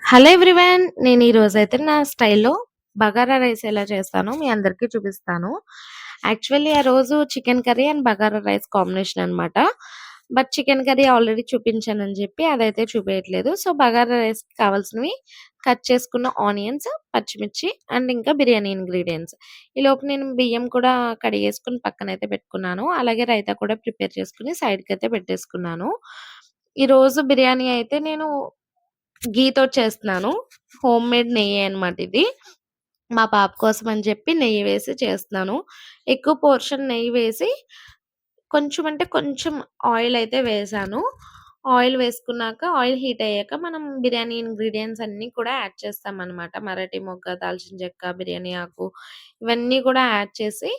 Hello everyone. నేను ఈరోజైతే నా స్టైల్‌లో బగారా రైస్ ఎలా చేస్తానో మీ అందరికీ చూపిస్తాను. యాక్చువల్లీ ఆ రోజు chicken curry and bagara rice combination అనమాట. బట్ చికెన్ కర్రీ ఆల్రెడీ చూపించానని చెప్పి అదైతే చూపియట్లేదు. సో, బగారా రైస్‌కి కావాల్సినవి కట్ చేసుకున్న ఆనియన్స్, పచ్చిమిర్చి అండ్ ఇంకా బిర్యానీ ఇంగ్రీడియెంట్స్. ఈలోపు నేను బియ్యం కూడా కడిగేసుకొని పక్కనైతే పెట్టుకున్నాను. అలాగే రైతా కూడా ప్రిపేర్ చేసుకొని సైడ్‌కైతే పెట్టేసుకున్నాను. ఈరోజు బిర్యానీ అయితే నేను ఘీతోటి చేస్తున్నాను. హోమ్ మేడ్ నెయ్యే అనమాట ఇది. మా పాప కోసం అని చెప్పి నెయ్యి వేసి చేస్తున్నాను. ఎక్కువ పోర్షన్ నెయ్యి వేసి కొంచెం అంటే కొంచెం ఆయిల్ అయితే వేశాను. ఆయిల్ వేసుకున్నాక ఆయిల్ హీట్ అయ్యాక మనం బిర్యానీ ఇంగ్రీడియెంట్స్ అన్నీ కూడా యాడ్ చేస్తామనమాట. మరాఠీ మొగ్గ, దాల్చిన చెక్క, బిర్యానీ ఆకు ఇవన్నీ కూడా యాడ్ చేసి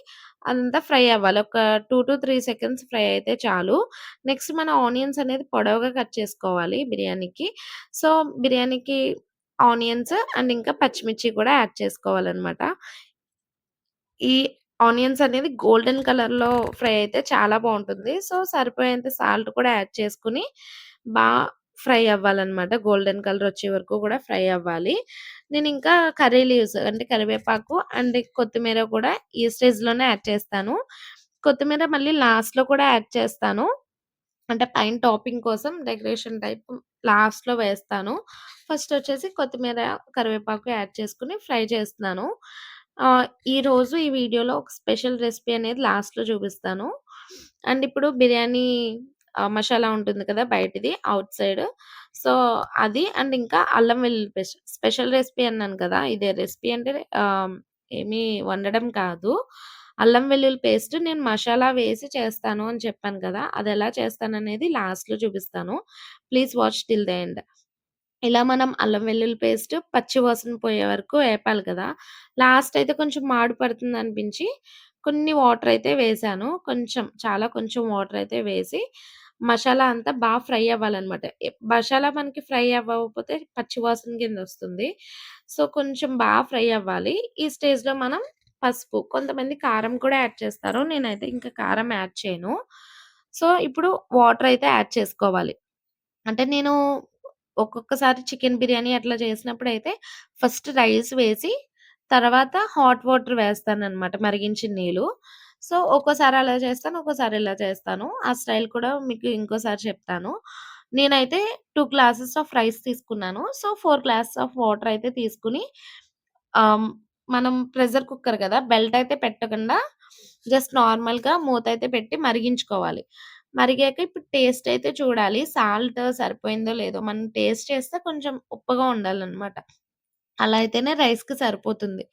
అదంతా ఫ్రై అవ్వాలి. ఒక 2-3 సెకండ్స్ ఫ్రై అయితే చాలు. నెక్స్ట్ మన ఆనియన్స్ అనేది పొడవుగా కట్ చేసుకోవాలి బిర్యానీకి. సో, బిర్యానీకి ఆనియన్స్ అండ్ ఇంకా పచ్చిమిర్చి కూడా యాడ్ చేసుకోవాలనమాట. ఈ ఆనియన్స్ అనేది గోల్డెన్ కలర్‌లో ఫ్రై అయితే చాలా బావుంటుంది. సో, సరిపోయేంత సాల్ట్ కూడా యాడ్ చేసుకొని బా ఫ్రై అవ్వాలనమాట. గోల్డెన్ కలర్ వచ్చే వరకు కూడా ఫ్రై అవ్వాలి. నేనింకా కర్రీ లీవ్స్ అంటే కరివేపాకు అండ్ కొత్తిమీర కూడా ఈ స్టేజ్‌లోనే యాడ్ చేస్తాను. కొత్తిమీర మళ్ళీ లాస్ట్‌లో కూడా యాడ్ చేస్తాను. అంటే పైన టాపింగ్ కోసం డెకరేషన్ టైప్ లాస్ట్‌లో వేస్తాను. ఫస్ట్ వచ్చేసి కొత్తిమీర, కరివేపాకు యాడ్ చేసుకొని ఫ్రై చేస్తున్నాను. ఈరోజు ఈ వీడియోలో ఒక స్పెషల్ రెసిపీ అనేది లాస్ట్‌లో చూపిస్తాను. అండ్ ఇప్పుడు బిర్యానీ మసాలా ఉంటుంది కదా! బయటిది ఔట్ సైడ్. సో, అది అండ్ ఇంకా అల్లం వెల్లుల్లి పేస్ట్. స్పెషల్ రెసిపీ అన్నాను కదా! ఇదే రెసిపీ అంటే ఏమి వండడం కాదు. అల్లం వెల్లుల్లి పేస్ట్ నేను మసాలా వేసి చేస్తాను అని చెప్పాను కదా! అదెలా చేస్తాననేది లాస్ట్‌లో చూపిస్తాను. Please watch till the end. ఇలా మనం అల్లం వెల్లుల్లి పేస్ట్ పచ్చి వాసన పోయే వరకు ఏపాలి కదా! లాస్ట్ అయితే కొంచెం మాడు పడుతుందనిపించి కొన్ని వాటర్ అయితే వేశాను. కొంచెం చాలా కొంచెం వాటర్ అయితే వేసి మసాలా అంతా ఫ్రై అవ్వాలనమాట. మసాలా మనకి ఫ్రై అవ్వకపోతే పచ్చి వాసన కిందొస్తుంది. సో, కొంచెం ఫ్రై అవ్వాలి. ఈ స్టేజ్‌లో మనం పసుపు, కొంతమంది కారం కూడా యాడ్ చేస్తారు. నేనైతే ఇంకా కారం యాడ్ చేయను. సో, ఇప్పుడు వాటర్ అయితే యాడ్ చేసుకోవాలి. అంటే నేను ఒక్కొక్కసారి చికెన్ బిర్యానీ అట్లా చేసినప్పుడైతే ఫస్ట్ రైస్ వేసి, తర్వాత హాట్ వాటర్ వేస్తాననమాట మరిగించిన నీళ్ళు. సో, ఒక్కోసారి అలా చేస్తాను. ఒక్కోసారి ఇలా చేస్తాను. ఆ స్టైల్ కూడా మీకు ఇంకోసారి చెప్తాను. నేనైతే 2 గ్లాసెస్ ఆఫ్ రైస్ తీసుకున్నాను. సో, 4 గ్లాసెస్ ఆఫ్ వాటర్ అయితే తీసుకొని ఆహ్, మనం ప్రెషర్ కుక్కర్ కదా! బెల్ట్ అయితే పెట్టకుండా జస్ట్ నార్మల్‌గా మూతైతే పెట్టి మరిగించుకోవాలి. మరిగాక ఇప్పుడు టేస్ట్ అయితే చూడాలి. సాల్ట్ సరిపోయిందో లేదో మనం టేస్ట్ చేస్తే కొంచెం ఉప్పగా ఉండాలనమాట. అలా అయితేనే రైస్‌కి సరిపోతుంది.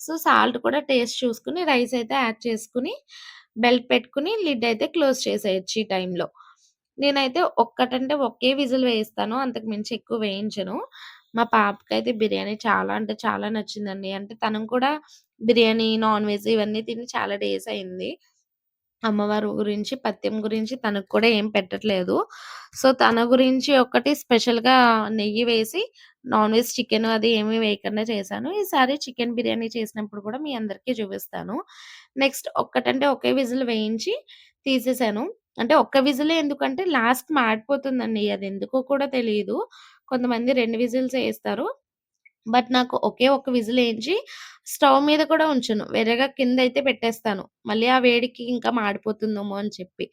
సో, సాల్ట్ కూడా టేస్ట్ చూసుకొని రైస్ అయితే యాడ్ చేసుకొని, బెల్ట్ పెట్టుకొని లిడ్ అయితే క్లోజ్ చేసేయొచ్చు ఈ టైంలో. నేనైతే ఒక్కటంటే ఒకే విజిల్ వేయిస్తాను. అంతకు మించి ఎక్కువ వేయించను. మా పాపకైతే బిర్యానీ చాలా అంటే చాలా నచ్చిందండి. అంటే తను కూడా బిర్యానీ, నాన్ వెజ్ ఇవన్నీ తిని చాలా డేస్ అయింది. అమ్మవారు గురించి, పత్యం గురించి తనకు కూడా ఏం పెట్టట్లేదు. సో, తన గురించి ఒక్కటి స్పెషల్‌గా నెయ్యి వేసి నాన్ వెజ్ చికెను అది ఏమి వేయకుండా చేశాను. ఈసారి చికెన్ బిర్యానీ చేసినప్పుడు కూడా మీ అందరికీ చూపిస్తాను. నెక్స్ట్ ఒక్కటంటే ఒకే విజిల్ వేయించి తీసేసాను. అంటే ఒక్క విజిలే ఎందుకంటే లాస్ట్‌కి మాడిపోతుందండి. అదెందుకో కూడా తెలీదు. కొంతమంది 2 విజిల్స్ ఏస్తారు. బట్ నాకు ఒకే ఒక్క విజిలేయించి స్టవ్ మీద కూడా ఉంచను. వేరేగా కిందయితే పెట్టేస్తాను. మళ్ళీ ఆ వేడికి ఇంకా మాడిపోతుందేమో అని చెప్పి.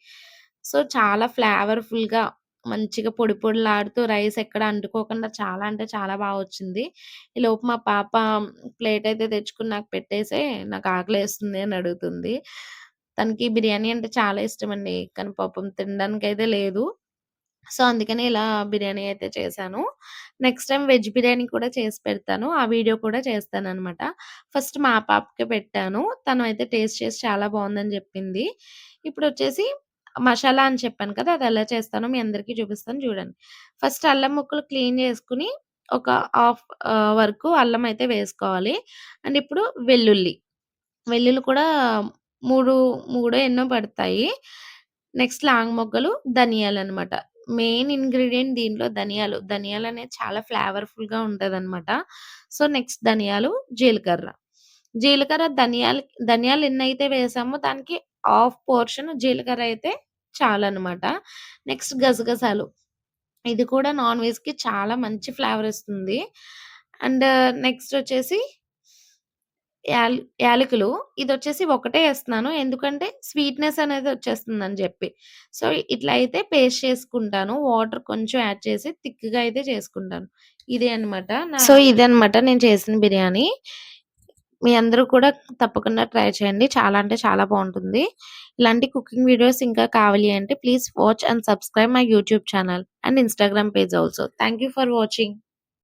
సో, చాలా ఫ్లేవర్‌ఫుల్‌గా మంచిగా పొడి పొడిలాడుతూ రైస్ ఎక్కడ అంటుకోకుండా చాలా అంటే చాలా వచ్చింది. ఈలోపు మా పాప ప్లేటయితే తెచ్చుకొని నాకు పెట్టేసే నాకు ఆకలేస్తుంది అని అడుగుతుంది. తనకి బిర్యానీ అంటే చాలా ఇష్టమండి. కానీ పాపం తినడానికైతే లేదు. సో, అందుకనే ఇలా బిర్యానీ అయితే చేశాను. నెక్స్ట్ టైమ్ వెజ్ బిర్యానీ కూడా చేసి పెడతాను. ఆ వీడియో కూడా చేస్తాననమాట. ఫస్ట్ మా పాపకే పెట్టాను. తను అయితే టేస్ట్ చేసి చాలా బావుందని జెప్పింది. ఇప్పుడొచ్చేసి మసాలా అని చెప్పాను కదా! అదెలా చేస్తానో మీ అందరికీ చూపిస్తాను చూడండి. ఫస్ట్ అల్లం ముక్కలు క్లీన్ జేసుకొని ఒక హాఫ్ వరకు అల్లం అయితే వేసుకోవాలి. అండ్ ఇప్పుడు వెల్లుల్లి. వెల్లుల్లి కూడా 3, మూడో ఎన్నో పడతాయి. నెక్స్ట్ లాంగ్ మొగ్గలు, ధనియాలనమాట. మెయిన్ ఇంగ్రీడియెంట్ దీంట్లో ధనియాలు. ధనియాలనేది చాలా ఫ్లేవర్‌ఫుల్‌గా ఉంటదనమాట. సో, నెక్స్ట్ ధనియాలు, జీలకర్ర. జీలకర్ర, ధనియాలు ఎన్నైతే వేసామో దానికి హాఫ్ పోర్షన్ జీలకర్ర అయితే చాలనమాట. నెక్స్ట్ గసగసాలు. ఇది కూడా నాన్ వెజ్‌కి చాలా మంచి ఫ్లేవర్ ఇస్తుంది. అండ్ నెక్స్ట్ వచ్చేసి యాల్ యాలకులు. ఇదొచ్చేసి ఒకటే ఏస్తున్నాను. ఎందుకంటే స్వీట్‌నెస్ అనేది వచ్చేస్తుందని జెప్పి. సో, ఇట్లా అయితే పేస్ట్ చేసుకుంటాను. వాటర్ కొంచెం యాడ్ చేసి థిక్‌గా అయితే చేసుకుంటాను. ఇదే అన్నమాట. సో, ఇదన్నమాట నేను చేసిన బిర్యానీ. మీ అందరూ కూడా తప్పకుండా ట్రై చేయండి. చాలా అంటే చాలా బావుంటుంది. ఇలాంటి కుకింగ్ వీడియోస్ ఇంకా కావాలి అంటే please watch and subscribe my YouTube channel and Instagram page also. Thank you for watching.